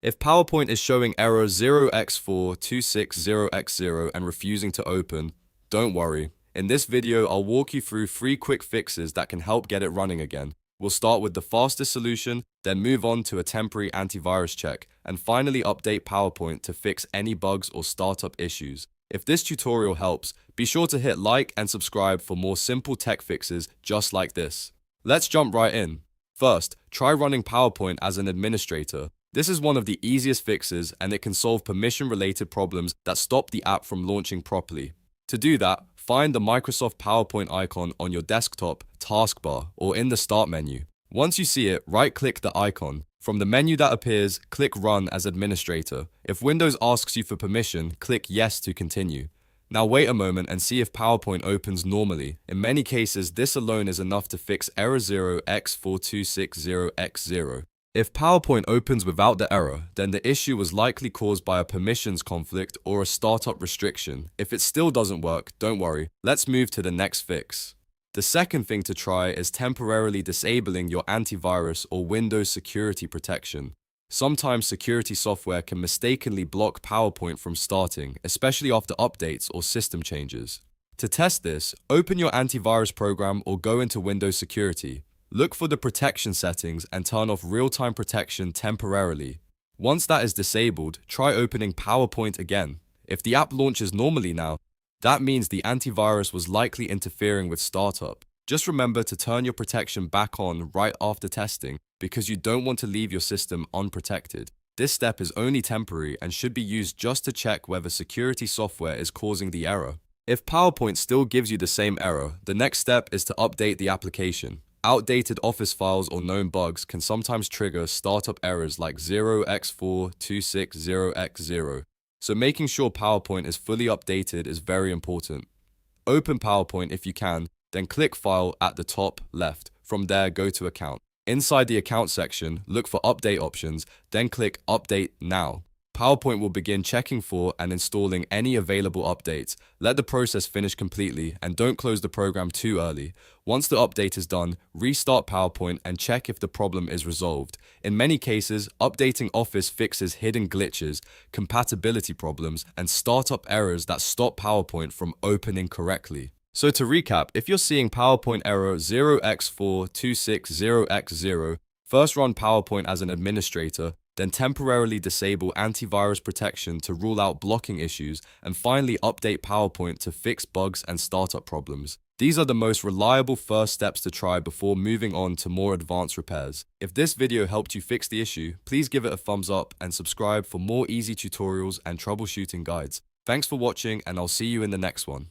If PowerPoint is showing error 0x4260x0 and refusing to open, don't worry. In this video, I'll walk you through 3 quick fixes that can help get it running again. We'll start with the fastest solution, then move on to a temporary antivirus check, and finally update PowerPoint to fix any bugs or startup issues. If this tutorial helps, be sure to hit like and subscribe for more simple tech fixes just like this. Let's jump right in. First, try running PowerPoint as an administrator. This is one of the easiest fixes, and it can solve permission-related problems that stop the app from launching properly. To do that, find the Microsoft PowerPoint icon on your desktop taskbar or in the Start menu. Once you see it, right-click the icon. From the menu that appears, click Run as Administrator. If Windows asks you for permission, click Yes to continue. Now wait a moment and see if PowerPoint opens normally. In many cases, this alone is enough to fix error 0x4260x0. If PowerPoint opens without the error, then the issue was likely caused by a permissions conflict or a startup restriction. If it still doesn't work, don't worry. Let's move to the next fix. The second thing to try is temporarily disabling your antivirus or Windows security protection. Sometimes security software can mistakenly block PowerPoint from starting, especially after updates or system changes. To test this, open your antivirus program or go into Windows Security. Look for the protection settings and turn off real-time protection temporarily. Once that is disabled, try opening PowerPoint again. If the app launches normally now, that means the antivirus was likely interfering with startup. Just remember to turn your protection back on right after testing because you don't want to leave your system unprotected. This step is only temporary and should be used just to check whether security software is causing the error. If PowerPoint still gives you the same error, the next step is to update the application. Outdated Office files or known bugs can sometimes trigger startup errors like 0x4260x0, so making sure PowerPoint is fully updated is very important. Open PowerPoint if you can, then click File at the top left. From there, go to Account. Inside the Account section, look for Update options, then click Update Now. PowerPoint will begin checking for and installing any available updates. Let the process finish completely and don't close the program too early. Once the update is done, restart PowerPoint and check if the problem is resolved. In many cases, updating Office fixes hidden glitches, compatibility problems, and startup errors that stop PowerPoint from opening correctly. So to recap, if you're seeing PowerPoint error 0x4260x0, first run PowerPoint as an administrator, then temporarily disable antivirus protection to rule out blocking issues, and finally update PowerPoint to fix bugs and startup problems. These are the most reliable first steps to try before moving on to more advanced repairs. If this video helped you fix the issue, please give it a thumbs up and subscribe for more easy tutorials and troubleshooting guides. Thanks for watching, and I'll see you in the next one.